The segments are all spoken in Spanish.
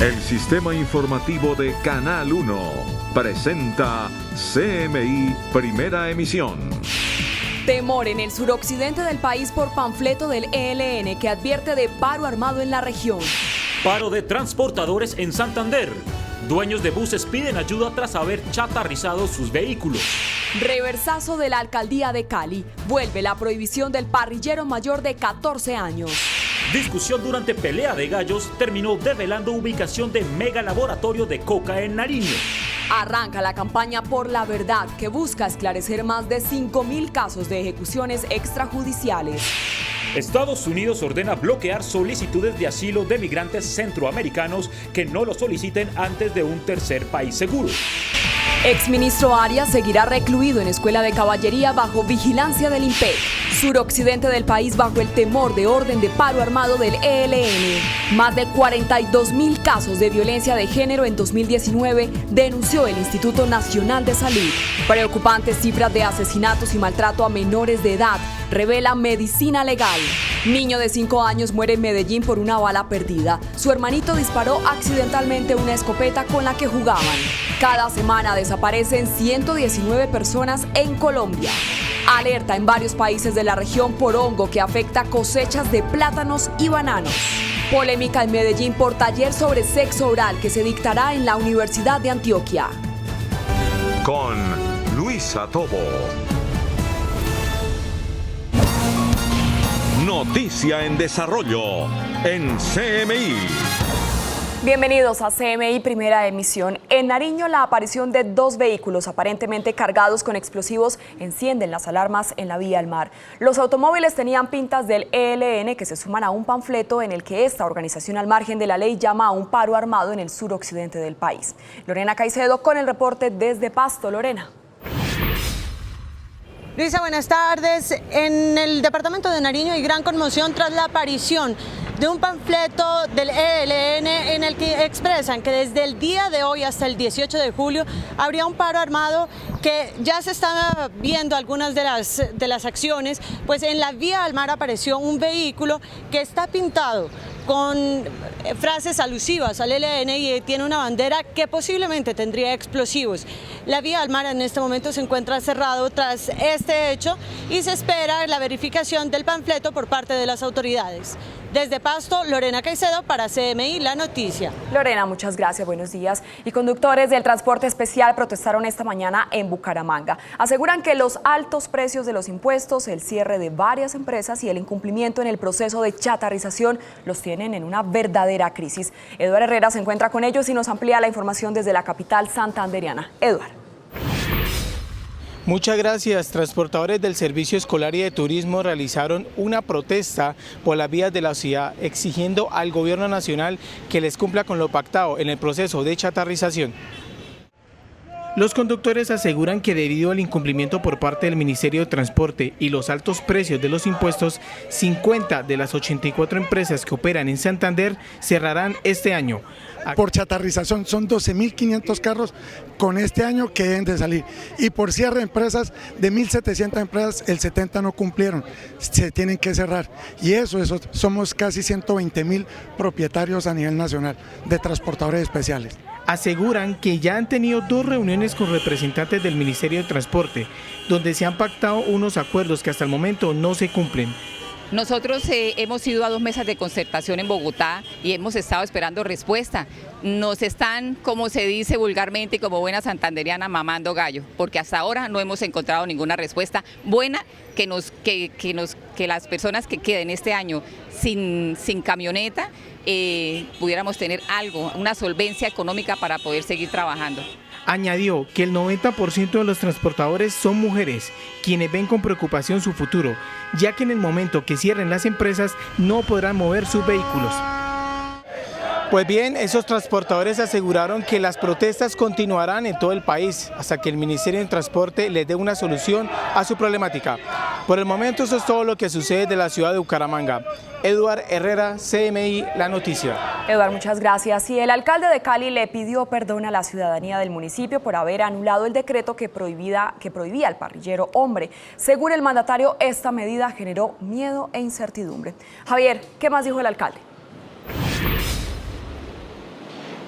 El sistema informativo de Canal 1 presenta CMI Primera Emisión. Temor en el suroccidente del país por panfleto del ELN que advierte de paro armado en la región. Paro de transportadores en Santander. Dueños de buses piden ayuda tras haber chatarrizado sus vehículos. Reversazo de la alcaldía de Cali. Vuelve la prohibición del parrillero mayor de 14 años. Discusión durante pelea de gallos terminó develando ubicación de mega laboratorio de coca en Nariño. Arranca la campaña por la verdad que busca esclarecer más de 5.000 casos de ejecuciones extrajudiciales. Estados Unidos ordena bloquear solicitudes de asilo de migrantes centroamericanos que no lo soliciten antes de un tercer país seguro. Exministro Arias seguirá recluido en escuela de caballería bajo vigilancia del INPEC. Suroccidente del país bajo el temor de orden de paro armado del ELN. Más de 42.000 casos de violencia de género en 2019 denunció el Instituto Nacional de Salud. Preocupantes cifras de asesinatos y maltrato a menores de edad, revela Medicina Legal. Niño de 5 años muere en Medellín por una bala perdida. Su hermanito disparó accidentalmente una escopeta con la que jugaban. Cada semana desaparecen 119 personas en Colombia. Alerta en varios países de la región por hongo que afecta cosechas de plátanos y bananos. Polémica en Medellín por taller sobre sexo oral que se dictará en la Universidad de Antioquia. Con Luisa Tobo. Noticia en desarrollo en CMI. Bienvenidos a CMI Primera Emisión. En Nariño, la aparición de 2 vehículos aparentemente cargados con explosivos encienden las alarmas en la vía al mar. Los automóviles tenían pintas del ELN que se suman a un panfleto en el que esta organización al margen de la ley llama a un paro armado en el suroccidente del país. Lorena Caicedo con el reporte desde Pasto. Lorena. Luisa, buenas tardes. En el departamento de Nariño hay gran conmoción tras la aparición de un panfleto del ELN en el que expresan que desde el día de hoy hasta el 18 de julio habría un paro armado, que ya se está viendo algunas de las acciones. Pues en la vía al mar apareció un vehículo que está pintado con frases alusivas al ELN y tiene una bandera que posiblemente tendría explosivos. La vía al mar en este momento se encuentra cerrado tras este hecho y se espera la verificación del panfleto por parte de las autoridades. Desde Pasto, Lorena Caicedo para CMI La Noticia. Lorena, muchas gracias, buenos días. Y conductores del transporte especial protestaron esta mañana en Bucaramanga. Aseguran que los altos precios de los impuestos, el cierre de varias empresas y el incumplimiento en el proceso de chatarrización los tienen en una verdadera crisis. Eduardo Herrera se encuentra con ellos y nos amplía la información desde la capital santandereana. Eduardo. Muchas gracias. Transportadores del Servicio Escolar y de Turismo realizaron una protesta por las vías de la ciudad exigiendo al gobierno nacional que les cumpla con lo pactado en el proceso de chatarrización. Los conductores aseguran que debido al incumplimiento por parte del Ministerio de Transporte y los altos precios de los impuestos, 50 de las 84 empresas que operan en Santander cerrarán este año. Por chatarrización son 12.500 carros con este año que deben de salir, y por cierre de empresas, de 1.700 empresas, el 70 no cumplieron, se tienen que cerrar, y eso somos casi 120.000 propietarios a nivel nacional de transportadores especiales. Aseguran que ya han tenido 2 reuniones con representantes del Ministerio de Transporte, donde se han pactado unos acuerdos que hasta el momento no se cumplen. Nosotros hemos ido a 2 mesas de concertación en Bogotá y hemos estado esperando respuesta. Nos están, como se dice vulgarmente y como buena santandereana, mamando gallo, porque hasta ahora no hemos encontrado ninguna respuesta buena que las personas que queden este año sin camioneta pudiéramos tener algo, una solvencia económica para poder seguir trabajando. Añadió que el 90% de los transportadores son mujeres, quienes ven con preocupación su futuro, ya que en el momento que cierren las empresas no podrán mover sus vehículos. Pues bien, esos transportadores aseguraron que las protestas continuarán en todo el país hasta que el Ministerio de Transporte les dé una solución a su problemática. Por el momento eso es todo lo que sucede de la ciudad de Bucaramanga. Eduardo Herrera, CMI La Noticia. Eduardo, muchas gracias. Y el alcalde de Cali le pidió perdón a la ciudadanía del municipio por haber anulado el decreto que prohibía al parrillero hombre. Según el mandatario, esta medida generó miedo e incertidumbre. Javier, ¿qué más dijo el alcalde?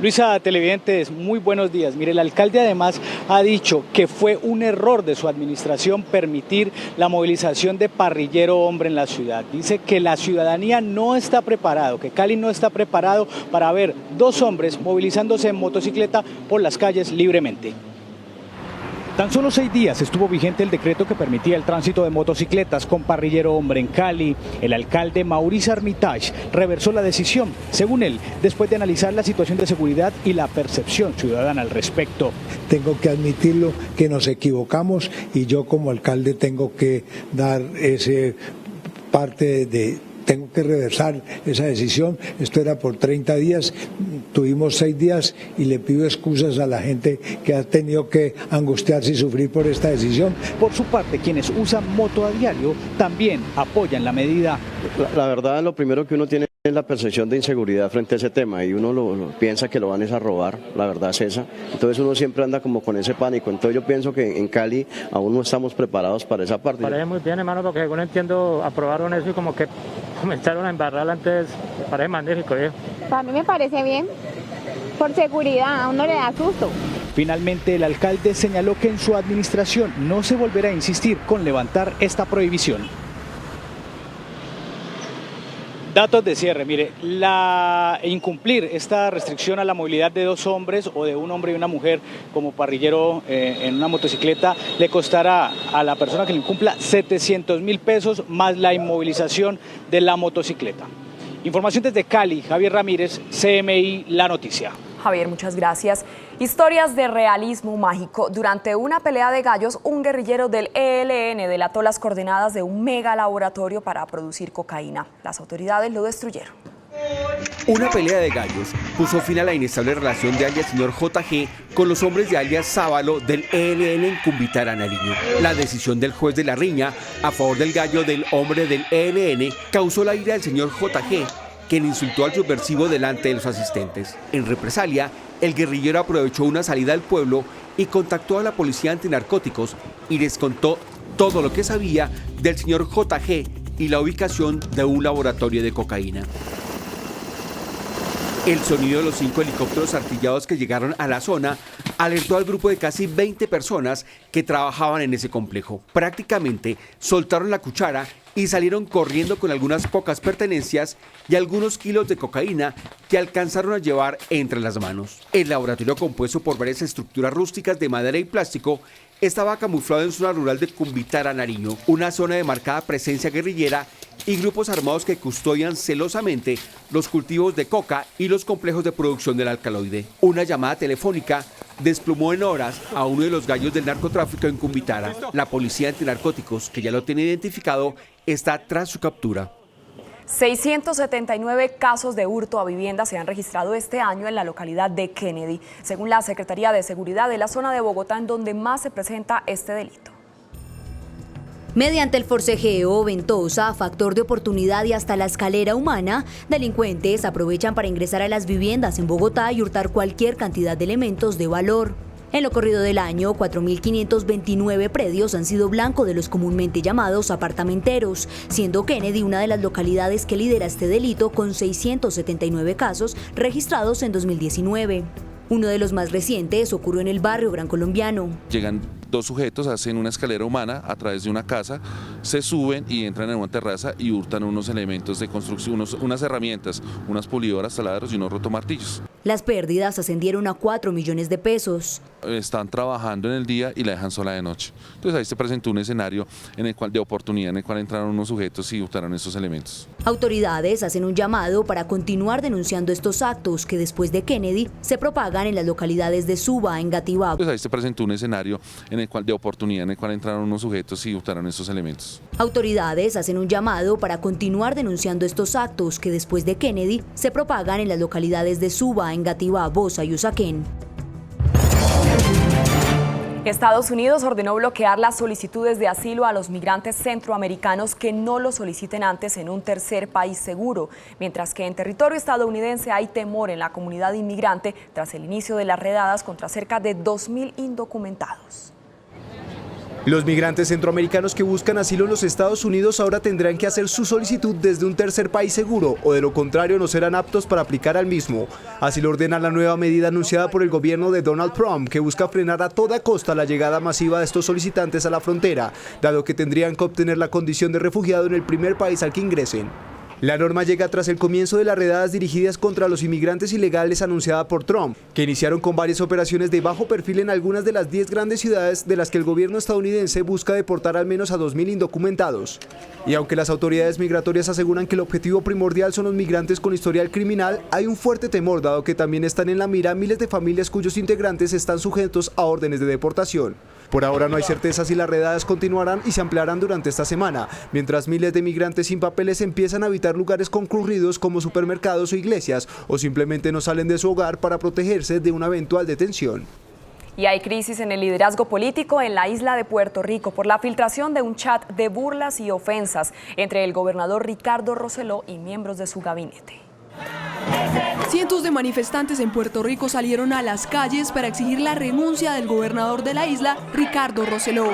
Luisa, televidentes, muy buenos días. Mire, el alcalde además ha dicho que fue un error de su administración permitir la movilización de parrillero hombre en la ciudad. Dice que la ciudadanía no está preparado, que Cali no está preparado para ver dos hombres movilizándose en motocicleta por las calles libremente. Tan solo 6 días estuvo vigente el decreto que permitía el tránsito de motocicletas con parrillero hombre en Cali. El alcalde Maurice Armitage reversó la decisión, según él, después de analizar la situación de seguridad y la percepción ciudadana al respecto. Tengo que admitirlo que nos equivocamos y yo como alcalde tengo que dar ese parte de... Tengo que reversar esa decisión. Esto era por 30 días, tuvimos 6 días y le pido excusas a la gente que ha tenido que angustiarse y sufrir por esta decisión. Por su parte, quienes usan moto a diario también apoyan la medida. La verdad, lo primero que uno tiene es la percepción de inseguridad frente a ese tema y uno piensa que lo van a robar, la verdad es esa. Entonces uno siempre anda como con ese pánico. Entonces yo pienso que en Cali aún no estamos preparados para esa parte. Parece muy bien, hermano, porque según entiendo aprobaron eso y como que comenzaron a embarrarla antes. Me parece magnífico, ¿eh? A mí me parece bien, por seguridad, a uno le da susto. Finalmente, el alcalde señaló que en su administración no se volverá a insistir con levantar esta prohibición. Datos de cierre, mire, incumplir esta restricción a la movilidad de dos hombres o de un hombre y una mujer como parrillero en una motocicleta le costará a la persona que lo incumpla 700.000 pesos más la inmovilización de la motocicleta. Información desde Cali, Javier Ramírez, CMI, La Noticia. Javier, muchas gracias. Historias de realismo mágico. Durante una pelea de gallos, un guerrillero del ELN delató las coordenadas de un mega laboratorio para producir cocaína. Las autoridades lo destruyeron. Una pelea de gallos puso fin a la inestable relación de alias señor JG con los hombres de alias Sábalo del ELN en Cumbitará, Nariño. La decisión del juez de la riña a favor del gallo del hombre del ELN causó la ira del señor JG, quien insultó al subversivo delante de los asistentes. En represalia, el guerrillero aprovechó una salida al pueblo y contactó a la policía antinarcóticos y les contó todo lo que sabía del señor JG y la ubicación de un laboratorio de cocaína. El sonido de los 5 helicópteros artillados que llegaron a la zona alertó al grupo de casi 20 personas que trabajaban en ese complejo. Prácticamente soltaron la cuchara y salieron corriendo con algunas pocas pertenencias y algunos kilos de cocaína que alcanzaron a llevar entre las manos. El laboratorio, compuesto por varias estructuras rústicas de madera y plástico, estaba camuflado en zona rural de Cumbitará, Nariño, una zona de marcada presencia guerrillera y grupos armados que custodian celosamente los cultivos de coca y los complejos de producción del alcaloide. Una llamada telefónica desplomó en horas a uno de los gallos del narcotráfico en Cumbitará. La policía antinarcóticos, que ya lo tiene identificado, está tras su captura. 679 casos de hurto a vivienda se han registrado este año en la localidad de Kennedy, según la Secretaría de Seguridad de la zona de Bogotá, en donde más se presenta este delito. Mediante el forcejeo, ventosa, factor de oportunidad y hasta la escalera humana, delincuentes aprovechan para ingresar a las viviendas en Bogotá y hurtar cualquier cantidad de elementos de valor. En lo corrido del año, 4.529 predios han sido blanco de los comúnmente llamados apartamenteros, siendo Kennedy una de las localidades que lidera este delito con 679 casos registrados en 2019. Uno de los más recientes ocurrió en el barrio Gran Colombiano. Llegan 2 sujetos, hacen una escalera humana a través de una casa, se suben y entran en una terraza y hurtan unos elementos de construcción, unas herramientas, unas pulidoras, taladros y unos rotomartillos. Las pérdidas ascendieron a 4 millones de pesos. Están trabajando en el día y la dejan sola de noche. Entonces ahí se presentó un escenario de oportunidad en el cual entraron unos sujetos y hurtaron esos elementos. Autoridades hacen un llamado para continuar denunciando estos actos que después de Kennedy se propagan en las localidades de Suba, Engativá. Entonces ahí se presentó un escenario de oportunidad en el cual entraron unos sujetos y hurtaron esos elementos. Autoridades hacen un llamado para continuar denunciando estos actos que después de Kennedy se propagan en las localidades de Suba, Engativá, Bosa y Usaquén. Estados Unidos ordenó bloquear las solicitudes de asilo a los migrantes centroamericanos que no lo soliciten antes en un tercer país seguro, mientras que en territorio estadounidense hay temor en la comunidad inmigrante tras el inicio de las redadas contra cerca de 2.000 indocumentados. Los migrantes centroamericanos que buscan asilo en los Estados Unidos ahora tendrán que hacer su solicitud desde un tercer país seguro o de lo contrario no serán aptos para aplicar al mismo. Así lo ordena la nueva medida anunciada por el gobierno de Donald Trump, que busca frenar a toda costa la llegada masiva de estos solicitantes a la frontera, dado que tendrían que obtener la condición de refugiado en el primer país al que ingresen. La norma llega tras el comienzo de las redadas dirigidas contra los inmigrantes ilegales anunciada por Trump, que iniciaron con varias operaciones de bajo perfil en algunas de las 10 grandes ciudades de las que el gobierno estadounidense busca deportar al menos a 2.000 indocumentados. Y aunque las autoridades migratorias aseguran que el objetivo primordial son los migrantes con historial criminal, hay un fuerte temor dado que también están en la mira miles de familias cuyos integrantes están sujetos a órdenes de deportación. Por ahora no hay certeza si las redadas continuarán y se ampliarán durante esta semana, mientras miles de migrantes sin papeles empiezan a habitar lugares concurridos como supermercados o iglesias, o simplemente no salen de su hogar para protegerse de una eventual detención. Y hay crisis en el liderazgo político en la isla de Puerto Rico por la filtración de un chat de burlas y ofensas entre el gobernador Ricardo Rosselló y miembros de su gabinete. Cientos de manifestantes en Puerto Rico salieron a las calles para exigir la renuncia del gobernador de la isla, Ricardo Rosselló.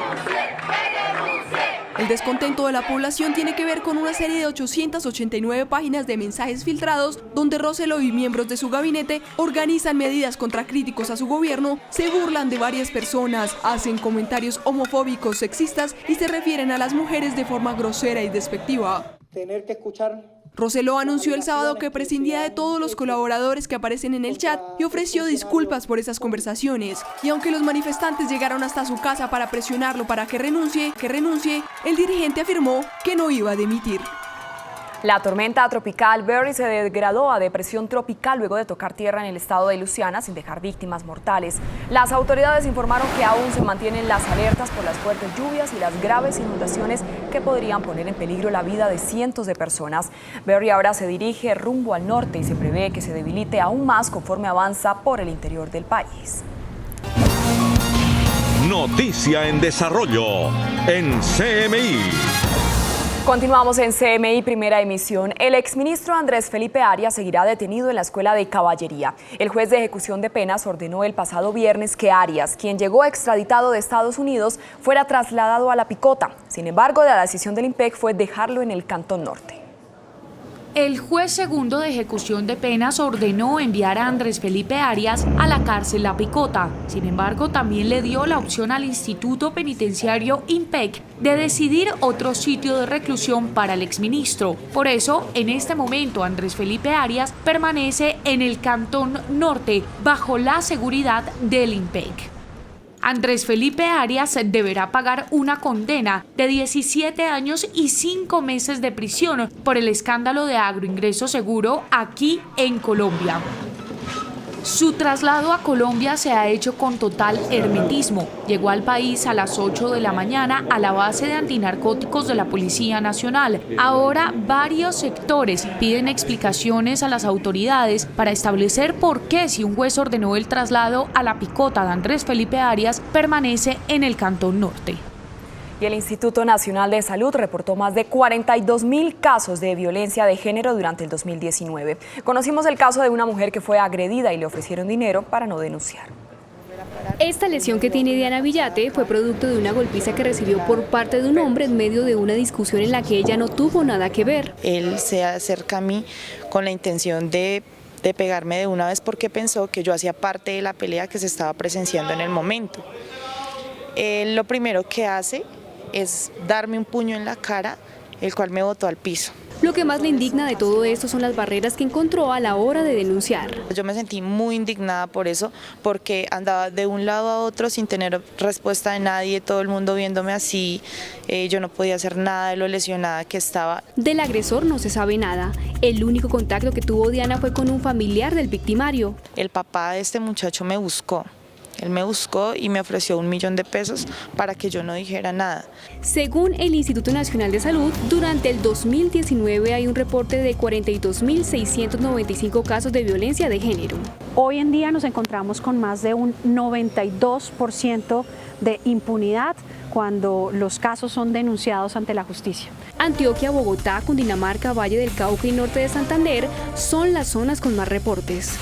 El descontento de la población tiene que ver con una serie de 889 páginas de mensajes filtrados donde Rosselló y miembros de su gabinete organizan medidas contra críticos a su gobierno, se burlan de varias personas, hacen comentarios homofóbicos, sexistas y se refieren a las mujeres de forma grosera y despectiva. Tener que escuchar. Rosselló anunció el sábado que prescindía de todos los colaboradores que aparecen en el chat y ofreció disculpas por esas conversaciones. Y aunque los manifestantes llegaron hasta su casa para presionarlo para que renuncie, el dirigente afirmó que no iba a dimitir. La tormenta tropical Barry se degradó a depresión tropical luego de tocar tierra en el estado de Luisiana sin dejar víctimas mortales. Las autoridades informaron que aún se mantienen las alertas por las fuertes lluvias y las graves inundaciones que podrían poner en peligro la vida de cientos de personas. Barry ahora se dirige rumbo al norte y se prevé que se debilite aún más conforme avanza por el interior del país. Noticia en desarrollo en CMI. Continuamos en CMI Primera Emisión. El exministro Andrés Felipe Arias seguirá detenido en la Escuela de Caballería. El juez de ejecución de penas ordenó el pasado viernes que Arias, quien llegó extraditado de Estados Unidos, fuera trasladado a La Picota. Sin embargo, la decisión del IMPEC fue dejarlo en el Cantón Norte. El juez segundo de ejecución de penas ordenó enviar a Andrés Felipe Arias a la cárcel La Picota. Sin embargo, también le dio la opción al Instituto Penitenciario IMPEC de decidir otro sitio de reclusión para el exministro. Por eso, en este momento, Andrés Felipe Arias permanece en el Cantón Norte bajo la seguridad del IMPEC. Andrés Felipe Arias deberá pagar una condena de 17 años y 5 meses de prisión por el escándalo de agroingreso seguro aquí en Colombia. Su traslado a Colombia se ha hecho con total hermetismo. Llegó al país a las 8 de la mañana a la base de antinarcóticos de la Policía Nacional. Ahora varios sectores piden explicaciones a las autoridades para establecer por qué, si un juez ordenó el traslado a La Picota de Andrés Felipe Arias, permanece en el Cantón Norte. Y el Instituto Nacional de Salud reportó más de 42.000 casos de violencia de género durante el 2019. Conocimos el caso de una mujer que fue agredida y le ofrecieron dinero para no denunciar. Esta lesión que tiene Diana Villate fue producto de una golpiza que recibió por parte de un hombre en medio de una discusión en la que ella no tuvo nada que ver. Él se acerca a mí con la intención de pegarme de una vez porque pensó que yo hacía parte de la pelea que se estaba presenciando en el momento. Él lo primero que hace es darme un puño en la cara, el cual me botó al piso. Lo que más le indigna de todo esto son las barreras que encontró a la hora de denunciar. Yo me sentí muy indignada por eso, porque andaba de un lado a otro sin tener respuesta de nadie, todo el mundo viéndome así, yo no podía hacer nada de lo lesionada que estaba. Del agresor no se sabe nada. El único contacto que tuvo Diana fue con un familiar del victimario. El papá de este muchacho me buscó. Él me buscó y me ofreció $1.000.000 para que yo no dijera nada. Según el Instituto Nacional de Salud, durante el 2019 hay un reporte de 42.695 casos de violencia de género. Hoy en día nos encontramos con más de un 92% de impunidad cuando los casos son denunciados ante la justicia. Antioquia, Bogotá, Cundinamarca, Valle del Cauca y Norte de Santander son las zonas con más reportes.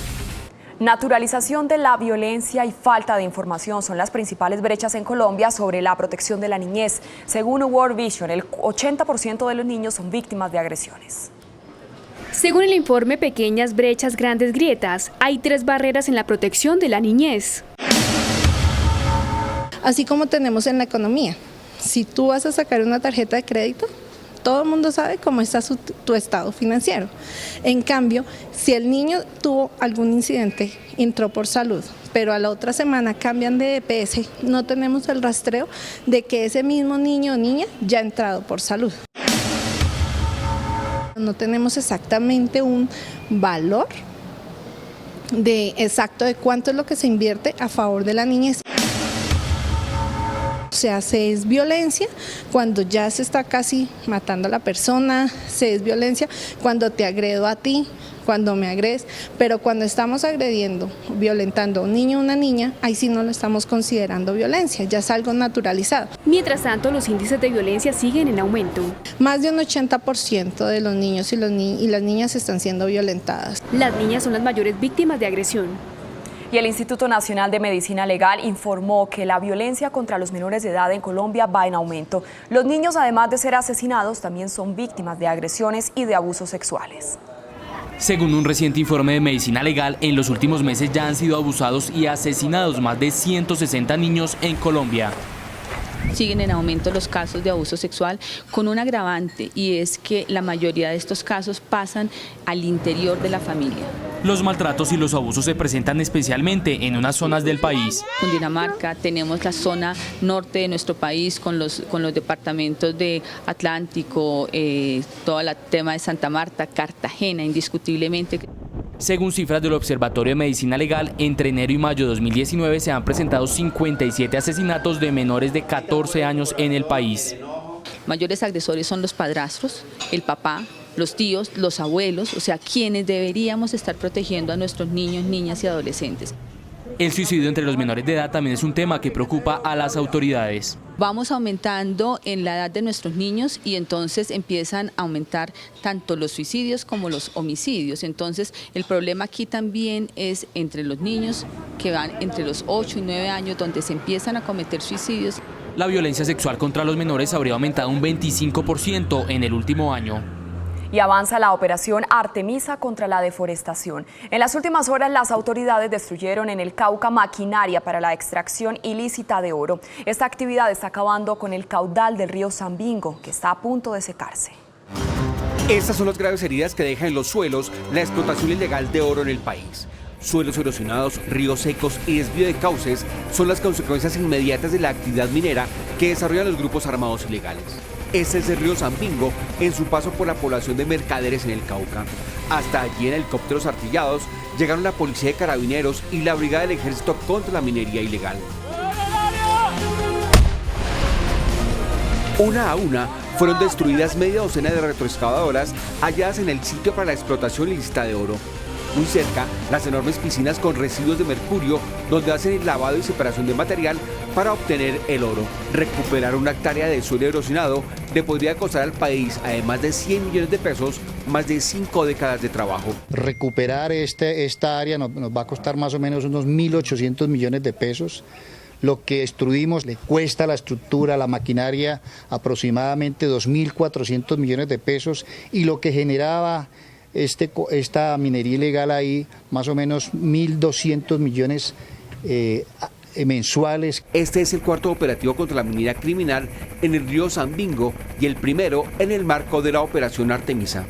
Naturalización de la violencia y falta de información son las principales brechas en Colombia sobre la protección de la niñez. Según World Vision, el 80% de los niños son víctimas de agresiones. Según el informe Pequeñas brechas, grandes grietas, hay 3 barreras en la protección de la niñez. Así como tenemos en la economía, si tú vas a sacar una tarjeta de crédito, todo el mundo sabe cómo está tu estado financiero. En cambio, si el niño tuvo algún incidente, entró por salud, pero a la otra semana cambian de EPS, no tenemos el rastreo de que ese mismo niño o niña ya ha entrado por salud. No tenemos exactamente un valor exacto de cuánto es lo que se invierte a favor de la niñez. Se hace es violencia cuando ya se está casi matando a la persona, se es violencia cuando te agredo a ti, cuando me agredes, pero cuando estamos agrediendo, violentando a un niño o una niña, ahí sí no lo estamos considerando violencia, ya es algo naturalizado. Mientras tanto, los índices de violencia siguen en aumento. Más de un 80% de los niños y las niñas están siendo violentadas. Las niñas son las mayores víctimas de agresión. Y el Instituto Nacional de Medicina Legal informó que la violencia contra los menores de edad en Colombia va en aumento. Los niños, además de ser asesinados, también son víctimas de agresiones y de abusos sexuales. Según un reciente informe de Medicina Legal, en los últimos meses ya han sido abusados y asesinados más de 160 niños en Colombia. Siguen en aumento los casos de abuso sexual con un agravante, y es que la mayoría de estos casos pasan al interior de la familia. Los maltratos y los abusos se presentan especialmente en unas zonas del país. En Cundinamarca tenemos la zona norte de nuestro país con los departamentos de Atlántico, todo el tema de Santa Marta, Cartagena, indiscutiblemente. Según cifras del Observatorio de Medicina Legal, entre enero y mayo de 2019 se han presentado 57 asesinatos de menores de 14 años en el país. Mayores agresores son los padrastros, el papá, los tíos, los abuelos, o sea, quienes deberíamos estar protegiendo a nuestros niños, niñas y adolescentes. El suicidio entre los menores de edad también es un tema que preocupa a las autoridades. Vamos aumentando en la edad de nuestros niños y entonces empiezan a aumentar tanto los suicidios como los homicidios. Entonces el problema aquí también es entre los niños que van entre los 8 y 9 años, donde se empiezan a cometer suicidios. La violencia sexual contra los menores habría aumentado un 25% en el último año. Y avanza la operación Artemisa contra la deforestación. En las últimas horas, las autoridades destruyeron en el Cauca maquinaria para la extracción ilícita de oro. Esta actividad está acabando con el caudal del río Sambingo, que está a punto de secarse. Estas son las graves heridas que deja en los suelos la explotación ilegal de oro en el país. Suelos erosionados, ríos secos y desvío de cauces son las consecuencias inmediatas de la actividad minera que desarrollan los grupos armados ilegales. Este es el río Sambingo en su paso por la población de Mercaderes en el Cauca. Hasta allí en helicópteros artillados llegaron la policía de carabineros y la brigada del ejército contra la minería ilegal. Una a una fueron destruidas media docena de retroexcavadoras halladas en el sitio para la explotación ilícita de oro. Muy cerca, las enormes piscinas con residuos de mercurio donde hacen el lavado y separación de material para obtener el oro. Recuperar una hectárea de suelo erosionado le podría costar al país, además de 100 millones de pesos, más de 5 décadas de trabajo. Recuperar esta área nos va a costar más o menos unos 1.800 millones de pesos. Lo que destruimos le cuesta a la estructura, a la maquinaria, aproximadamente 2.400 millones de pesos, y lo que generaba esta minería ilegal ahí, más o menos 1.200 millones mensuales. Este es el cuarto operativo contra la minería criminal en el río Sambingo y el primero en el marco de la operación Artemisa.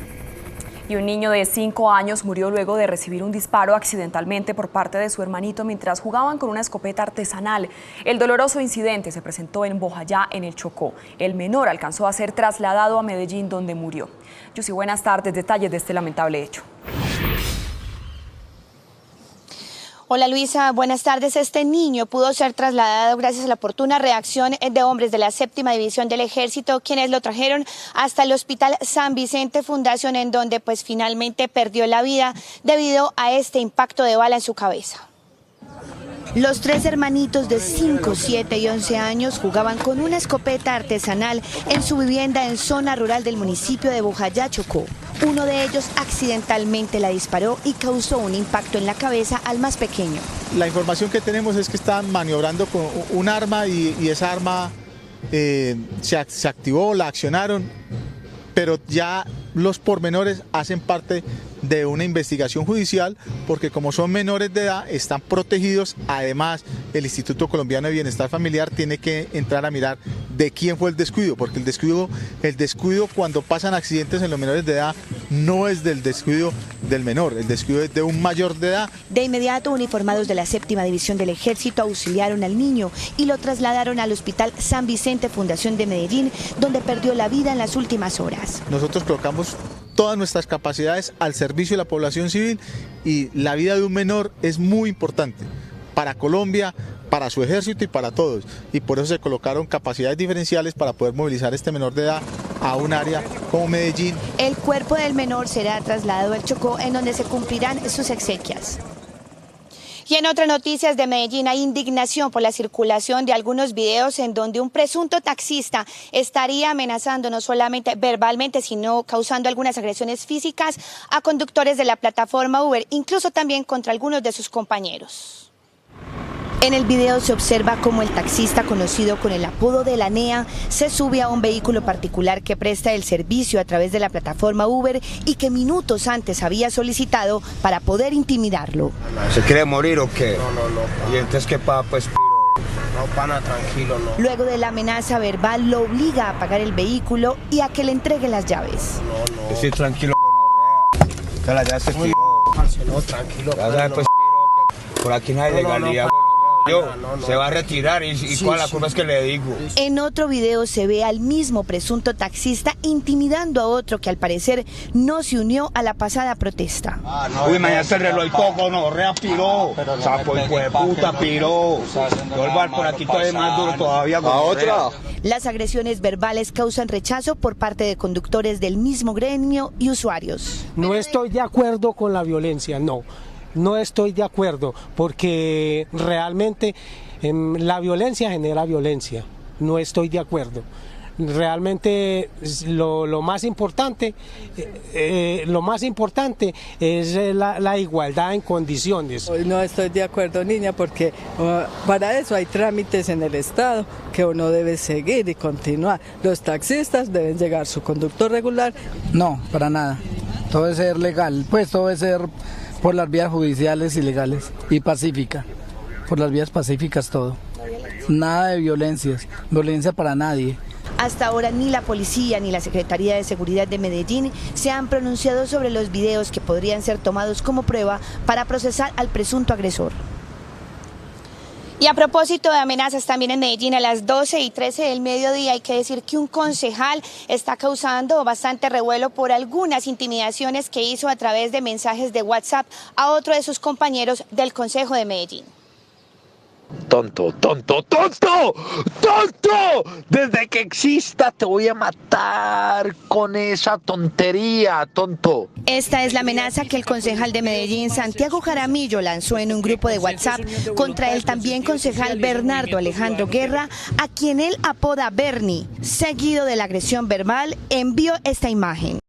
Y un niño de 5 años murió luego de recibir un disparo accidentalmente por parte de su hermanito mientras jugaban con una escopeta artesanal. El doloroso incidente se presentó en Bojayá, en el Chocó. El menor alcanzó a ser trasladado a Medellín, donde murió. Yusi, buenas tardes. Detalles de este lamentable hecho. Hola Luisa, buenas tardes. Este niño pudo ser trasladado gracias a la oportuna reacción de hombres de la 7ª División del Ejército, quienes lo trajeron hasta el Hospital San Vicente Fundación, en donde pues finalmente perdió la vida debido a este impacto de bala en su cabeza. Los 3 hermanitos de 5, 7 y 11 años jugaban con una escopeta artesanal en su vivienda en zona rural del municipio de Bojayá, Chocó. Uno de ellos accidentalmente la disparó y causó un impacto en la cabeza al más pequeño. La información que tenemos es que estaban maniobrando con un arma y esa arma se activó, la accionaron, pero ya los pormenores hacen parte de una investigación judicial porque como son menores de edad están protegidos. Además, el Instituto Colombiano de Bienestar Familiar tiene que entrar a mirar de quién fue el descuido, porque el descuido cuando pasan accidentes en los menores de edad no es del descuido del menor, el descuido es de un mayor de edad. De inmediato, uniformados de la 7ª División del Ejército auxiliaron al niño y lo trasladaron al Hospital San Vicente Fundación de Medellín, donde perdió la vida en las últimas horas. Nosotros colocamos todas nuestras capacidades al servicio de la población civil y la vida de un menor es muy importante para Colombia, para su ejército y para todos. Y por eso se colocaron capacidades diferenciales para poder movilizar este menor de edad a un área como Medellín. El cuerpo del menor será trasladado al Chocó, en donde se cumplirán sus exequias. Y en otras noticias de Medellín hay indignación por la circulación de algunos videos en donde un presunto taxista estaría amenazando no solamente verbalmente, sino causando algunas agresiones físicas a conductores de la plataforma Uber, incluso también contra algunos de sus compañeros. En el video se observa cómo el taxista, conocido con el apodo de La Nea, se sube a un vehículo particular que presta el servicio a través de la plataforma Uber y que minutos antes había solicitado para poder intimidarlo. ¿Se quiere morir o qué? No. ¿Y entonces qué pasa, pues, no, pana, tranquilo, no. Luego de la amenaza verbal, lo obliga a apagar el vehículo y a que le entregue las llaves. No. Estoy tranquilo, que la llave se tiró. No, tranquilo. Pues, por aquí no hay legalidad. Se va a retirar y cuál la curva es que le digo. En otro video se ve al mismo presunto taxista intimidando a otro que al parecer no se unió a la pasada protesta. Uy, mañana el reloj y poco, no, piro. Sapo hijo de puta, piro. Yo el bar por aquí todavía más duro todavía. A otra. Las agresiones verbales causan rechazo por parte de conductores del mismo gremio y usuarios. No estoy de acuerdo con la violencia, no. No estoy de acuerdo porque realmente la violencia genera violencia. No estoy de acuerdo. Realmente lo más importante es la igualdad en condiciones. No estoy de acuerdo, niña, porque para eso hay trámites en el Estado que uno debe seguir y continuar. Los taxistas deben llegar su conductor regular. No, para nada. Todo debe ser legal, pues todo debe ser por las vías judiciales y legales y pacífica, por las vías pacíficas todo. Nada de violencia para nadie. Hasta ahora ni la policía ni la Secretaría de Seguridad de Medellín se han pronunciado sobre los videos que podrían ser tomados como prueba para procesar al presunto agresor. Y a propósito de amenazas también en Medellín, a las 12:13 del mediodía hay que decir que un concejal está causando bastante revuelo por algunas intimidaciones que hizo a través de mensajes de WhatsApp a otro de sus compañeros del Consejo de Medellín. Tonto. Desde que exista te voy a matar con esa tontería, tonto. Esta es la amenaza que el concejal de Medellín, Santiago Jaramillo, lanzó en un grupo de WhatsApp contra el también concejal Bernardo Alejandro Guerra, a quien él apoda Bernie. Seguido de la agresión verbal, envió esta imagen.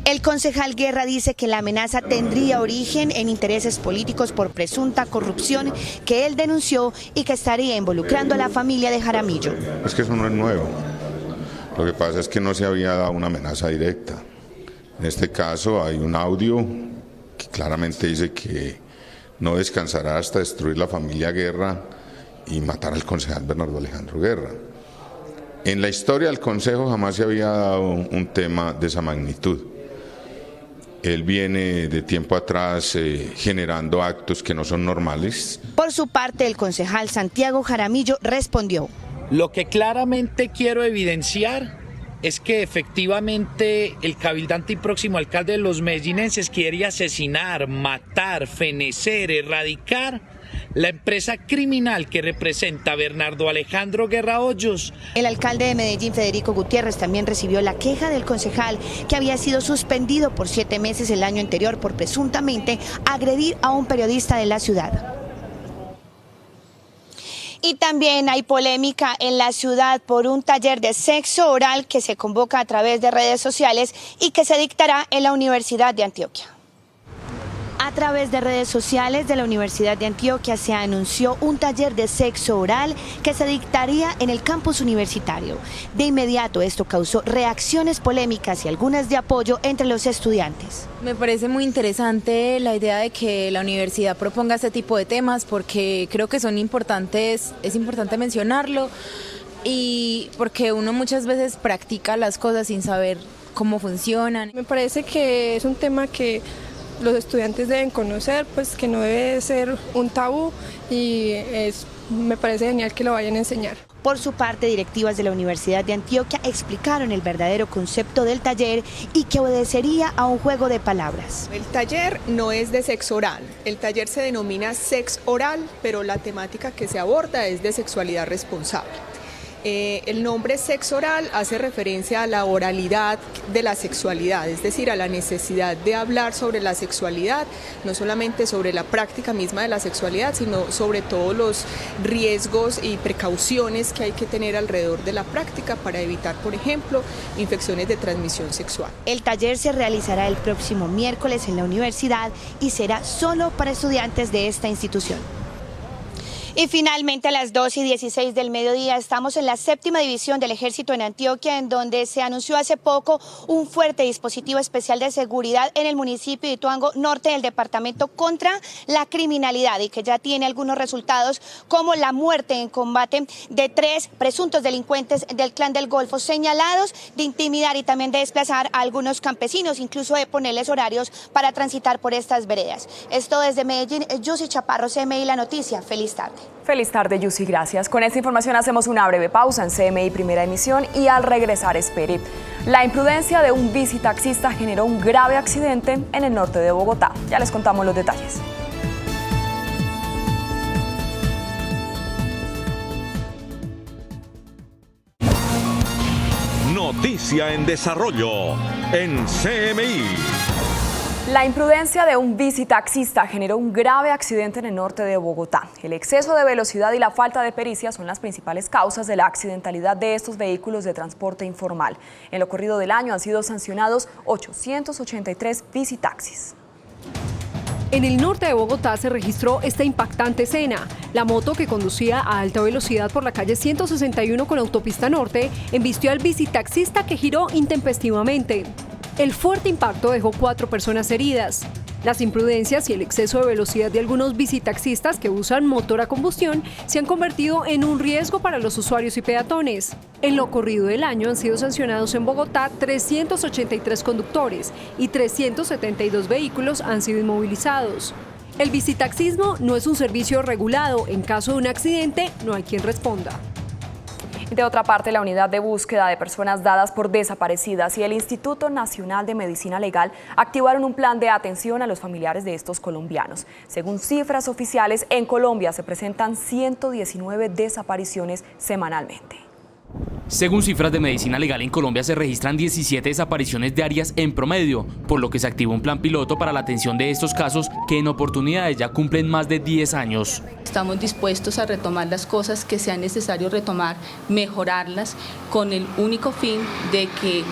El concejal Guerra dice que la amenaza tendría origen en intereses políticos por presunta corrupción que él denunció y que estaría involucrando a la familia de Jaramillo. Es que eso no es nuevo. Lo que pasa es que no se había dado una amenaza directa. En este caso hay un audio que claramente dice que no descansará hasta destruir la familia Guerra y matar al concejal Bernardo Alejandro Guerra. En la historia del Consejo jamás se había dado un tema de esa magnitud. Él viene de tiempo atrás generando actos que no son normales. Por su parte, el concejal Santiago Jaramillo respondió. Lo que claramente quiero evidenciar es que efectivamente el cabildante y próximo alcalde de los medellinenses quiere asesinar, matar, fenecer, erradicar la empresa criminal que representa Bernardo Alejandro Guerra Hoyos. El alcalde de Medellín, Federico Gutiérrez, también recibió la queja del concejal que había sido suspendido por 7 meses el año anterior por presuntamente agredir a un periodista de la ciudad. Y también hay polémica en la ciudad por un taller de sexo oral que se convoca a través de redes sociales y que se dictará en la Universidad de Antioquia. A través de redes sociales de la Universidad de Antioquia se anunció un taller de sexo oral que se dictaría en el campus universitario. De inmediato esto causó reacciones polémicas y algunas de apoyo entre los estudiantes. Me parece muy interesante la idea de que la universidad proponga este tipo de temas porque creo que son importantes, es importante mencionarlo y porque uno muchas veces practica las cosas sin saber cómo funcionan. Me parece que es un tema que los estudiantes deben conocer, pues que no debe ser un tabú y me parece genial que lo vayan a enseñar. Por su parte, directivas de la Universidad de Antioquia explicaron el verdadero concepto del taller y que obedecería a un juego de palabras. El taller no es de sexo oral, el taller se denomina sex oral, pero la temática que se aborda es de sexualidad responsable. El nombre sexo oral hace referencia a la oralidad de la sexualidad, es decir, a la necesidad de hablar sobre la sexualidad, no solamente sobre la práctica misma de la sexualidad, sino sobre todos los riesgos y precauciones que hay que tener alrededor de la práctica para evitar, por ejemplo, infecciones de transmisión sexual. El taller se realizará el próximo miércoles en la universidad y será solo para estudiantes de esta institución. Y finalmente a las 2:16 del mediodía estamos en la 7ª división del Ejército en Antioquia, en donde se anunció hace poco un fuerte dispositivo especial de seguridad en el municipio de Ituango, norte del departamento, contra la criminalidad y que ya tiene algunos resultados como la muerte en combate de 3 presuntos delincuentes del Clan del Golfo, señalados de intimidar y también de desplazar a algunos campesinos, incluso de ponerles horarios para transitar por estas veredas. Esto desde Medellín, Yussi Chaparro, CMI La Noticia. Feliz tarde. Feliz tarde, Yussi, gracias. Con esta información hacemos una breve pausa en CMI Primera Emisión y al regresar espere. La imprudencia de un bicitaxista generó un grave accidente en el norte de Bogotá. Ya les contamos los detalles. Noticia en desarrollo en CMI. La imprudencia de un bicitaxista generó un grave accidente en el norte de Bogotá. El exceso de velocidad y la falta de pericia son las principales causas de la accidentalidad de estos vehículos de transporte informal. En lo corrido del año han sido sancionados 883 bicitaxis. En el norte de Bogotá se registró esta impactante escena. La moto que conducía a alta velocidad por la calle 161 con autopista norte embistió al bicitaxista que giró intempestivamente. El fuerte impacto dejó 4 personas heridas. Las imprudencias y el exceso de velocidad de algunos bicitaxistas que usan motor a combustión se han convertido en un riesgo para los usuarios y peatones. En lo corrido del año han sido sancionados en Bogotá 383 conductores y 372 vehículos han sido inmovilizados. El bicitaxismo no es un servicio regulado. En caso de un accidente, no hay quien responda. De otra parte, la Unidad de Búsqueda de Personas Dadas por Desaparecidas y el Instituto Nacional de Medicina Legal activaron un plan de atención a los familiares de estos colombianos. Según cifras oficiales, en Colombia se presentan 119 desapariciones semanalmente. Según cifras de Medicina Legal, en Colombia se registran 17 desapariciones diarias en promedio, por lo que se activó un plan piloto para la atención de estos casos que en oportunidades ya cumplen más de 10 años. Estamos dispuestos a retomar las cosas que sea necesario retomar, mejorarlas, con el único fin de que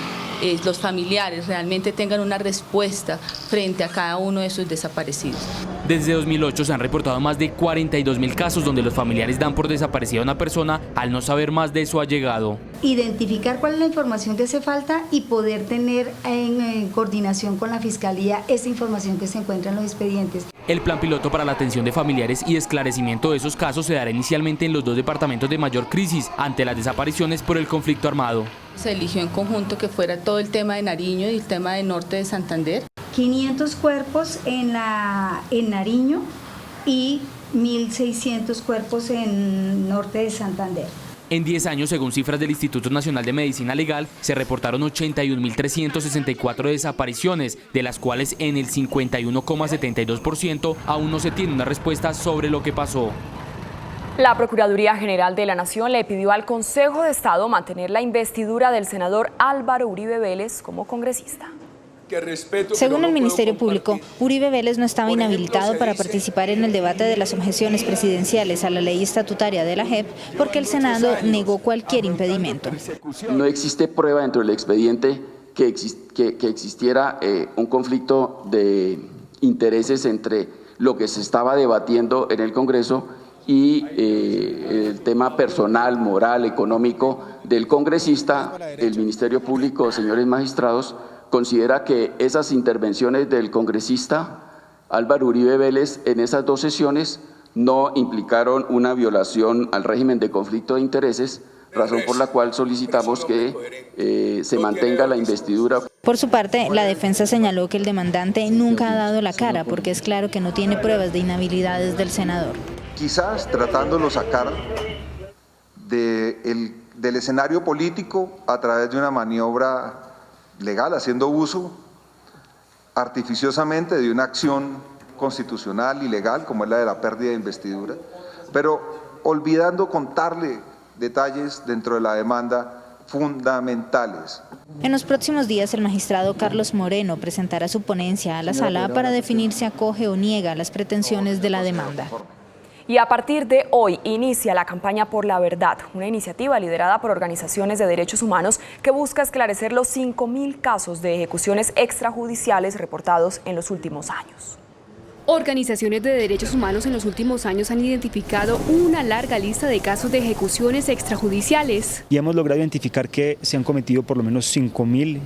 los familiares realmente tengan una respuesta frente a cada uno de sus desaparecidos. Desde 2008 se han reportado más de 42.000 casos donde los familiares dan por desaparecida a una persona al no saber más de su allegado. Identificar cuál es la información que hace falta y poder tener en coordinación con la Fiscalía esa información que se encuentra en los expedientes. El plan piloto para la atención de familiares y esclarecimiento de esos casos se dará inicialmente en los 2 departamentos de mayor crisis ante las desapariciones por el conflicto armado. Se eligió en conjunto que fuera todo el tema de Nariño y el tema de Norte de Santander. 500 cuerpos en Nariño y 1.600 cuerpos en Norte de Santander. En 10 años, según cifras del Instituto Nacional de Medicina Legal, se reportaron 81.364 desapariciones, de las cuales en el 51,72% aún no se tiene una respuesta sobre lo que pasó. La Procuraduría General de la Nación le pidió al Consejo de Estado mantener la investidura del senador Álvaro Uribe Vélez como congresista. Según el Ministerio Público, Uribe Vélez no estaba inhabilitado para participar en el debate de las objeciones presidenciales a la ley estatutaria de la JEP porque el Senado negó cualquier impedimento. No existe prueba dentro del expediente que existiera un conflicto de intereses entre lo que se estaba debatiendo en el Congreso y el tema personal, moral, económico del congresista. El Ministerio Público, señores magistrados, considera que esas intervenciones del congresista Álvaro Uribe Vélez en esas 2 sesiones no implicaron una violación al régimen de conflicto de intereses, razón por la cual solicitamos que se mantenga la investidura. Por su parte, la defensa señaló que el demandante nunca ha dado la cara porque es claro que no tiene pruebas de inhabilidades del senador. Quizás tratándolo sacar del escenario político a través de una maniobra legal, haciendo uso artificiosamente de una acción constitucional y legal como es la de la pérdida de investidura, pero olvidando contarle detalles dentro de la demanda fundamentales. En los próximos días, el magistrado Carlos Moreno presentará su ponencia a la sala para definir si acoge o niega las pretensiones de la demanda. Y a partir de hoy inicia la campaña por la verdad, una iniciativa liderada por organizaciones de derechos humanos que busca esclarecer los 5.000 casos de ejecuciones extrajudiciales reportados en los últimos años. Organizaciones de derechos humanos en los últimos años han identificado una larga lista de casos de ejecuciones extrajudiciales. Y hemos logrado identificar que se han cometido por lo menos 5.000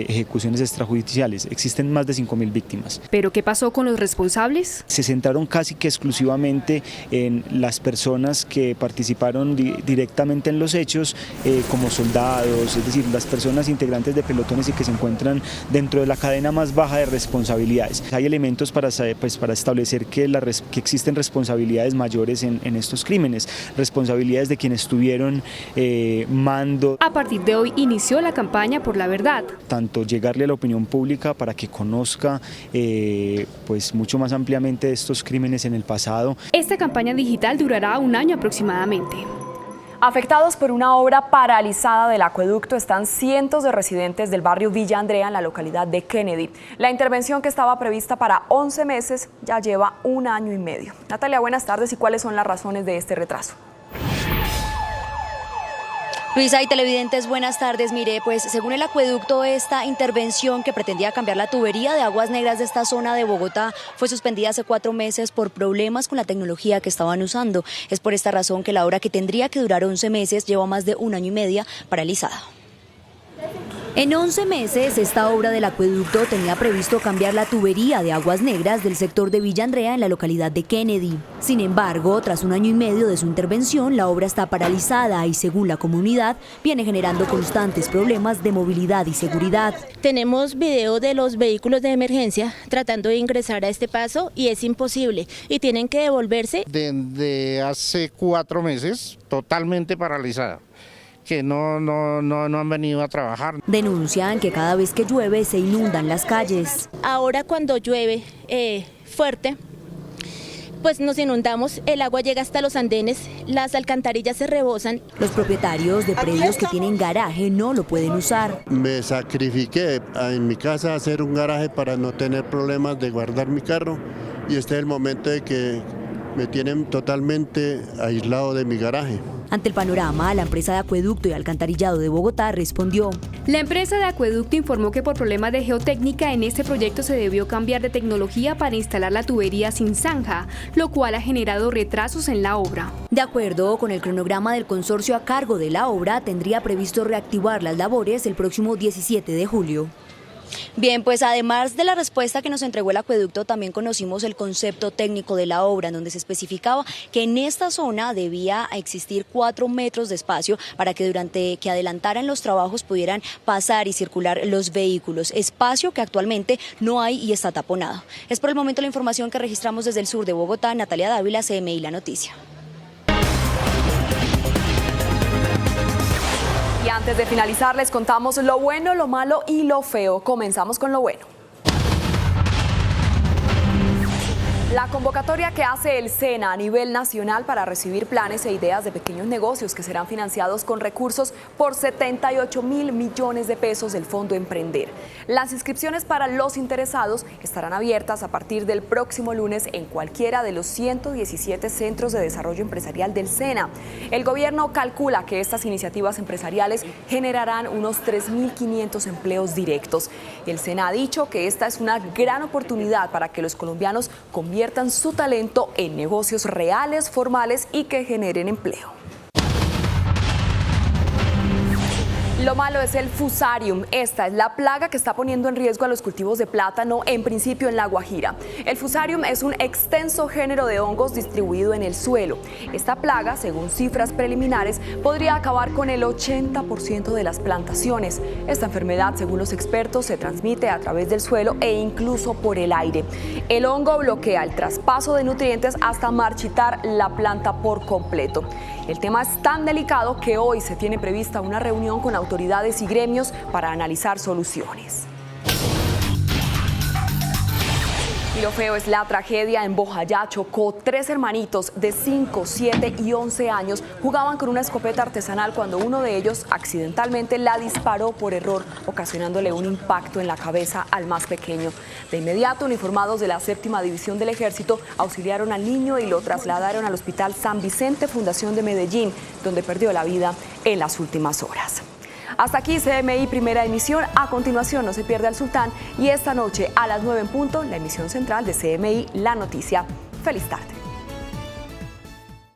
ejecuciones extrajudiciales. Existen más de 5.000 víctimas. ¿Pero qué pasó con los responsables? Se centraron casi que exclusivamente en las personas que participaron directamente en los hechos, como soldados, es decir, las personas integrantes de pelotones y que se encuentran dentro de la cadena más baja de responsabilidades. Hay elementos para establecer que existen responsabilidades mayores en estos crímenes, responsabilidades de quienes tuvieron mando. A partir de hoy inició la campaña por la verdad. Tanto llegarle a la opinión pública para que conozca pues mucho más ampliamente de estos crímenes en el pasado. Esta campaña digital durará 1 año aproximadamente. Afectados por una obra paralizada del acueducto están cientos de residentes del barrio Villa Andrea en la localidad de Kennedy. La intervención, que estaba prevista para 11 meses, ya lleva 1 año y medio. Natalia, buenas tardes. ¿Y cuáles son las razones de este retraso? Luisa y televidentes, buenas tardes. Mire, pues según el acueducto, esta intervención que pretendía cambiar la tubería de aguas negras de esta zona de Bogotá fue suspendida hace 4 meses por problemas con la tecnología que estaban usando. Es por esta razón que la obra, que tendría que durar 11 meses, lleva más de 1 año y medio paralizada. En 11 meses, esta obra del acueducto tenía previsto cambiar la tubería de aguas negras del sector de Villa Andrea en la localidad de Kennedy. Sin embargo, tras 1 año y medio de su intervención, la obra está paralizada y, según la comunidad, viene generando constantes problemas de movilidad y seguridad. Tenemos video de los vehículos de emergencia tratando de ingresar a este paso y es imposible y tienen que devolverse. Desde hace 4 meses, totalmente paralizada, que no han venido a trabajar. Denuncian que cada vez que llueve se inundan las calles. Ahora cuando llueve fuerte, pues nos inundamos, el agua llega hasta los andenes, las alcantarillas se rebosan. Los propietarios de predios que tienen garaje no lo pueden usar. Me sacrifiqué en mi casa a hacer un garaje para no tener problemas de guardar mi carro, y este es el momento de que me tienen totalmente aislado de mi garaje. Ante el panorama, la empresa de acueducto y alcantarillado de Bogotá respondió. La empresa de acueducto informó que por problemas de geotécnica en este proyecto se debió cambiar de tecnología para instalar la tubería sin zanja, lo cual ha generado retrasos en la obra. De acuerdo con el cronograma del consorcio a cargo de la obra, tendría previsto reactivar las labores el próximo 17 de julio. Bien, pues además de la respuesta que nos entregó el acueducto, también conocimos el concepto técnico de la obra, en donde se especificaba que en esta zona debía existir 4 metros de espacio para que durante que adelantaran los trabajos pudieran pasar y circular los vehículos, espacio que actualmente no hay y está taponado. Es por el momento la información que registramos desde el sur de Bogotá. Natalia Dávila, CMI La Noticia. Y antes de finalizar, les contamos lo bueno, lo malo y lo feo. Comenzamos con lo bueno. La convocatoria que hace el SENA a nivel nacional para recibir planes e ideas de pequeños negocios que serán financiados con recursos por 78.000 millones de pesos del Fondo Emprender. Las inscripciones para los interesados estarán abiertas a partir del próximo lunes en cualquiera de los 117 centros de desarrollo empresarial del SENA. El gobierno calcula que estas iniciativas empresariales generarán unos 3.500 empleos directos. El SENA ha dicho que esta es una gran oportunidad para que los colombianos conviertan su talento en negocios reales, formales y que generen empleo. Lo malo es el fusarium. Esta es la plaga que está poniendo en riesgo a los cultivos de plátano, en principio en La Guajira. El fusarium es un extenso género de hongos distribuido en el suelo. Esta plaga, según cifras preliminares, podría acabar con el 80% de las plantaciones. Esta enfermedad, según los expertos, se transmite a través del suelo e incluso por el aire. El hongo bloquea el traspaso de nutrientes hasta marchitar la planta por completo. El tema es tan delicado que hoy se tiene prevista una reunión con autoridades y gremios para analizar soluciones. Y lo feo es la tragedia en Bojayá. Chocó. 3 hermanitos de 5, 7 y 11 años jugaban con una escopeta artesanal cuando uno de ellos accidentalmente la disparó por error, ocasionándole un impacto en la cabeza al más pequeño. De inmediato, uniformados de la 7ª División del Ejército auxiliaron al niño y lo trasladaron al Hospital San Vicente, Fundación de Medellín, donde perdió la vida en las últimas horas. Hasta aquí CMI Primera Emisión. A continuación, no se pierda el Sultán y esta noche a las 9 en punto, la emisión central de CMI La Noticia. Feliz tarde.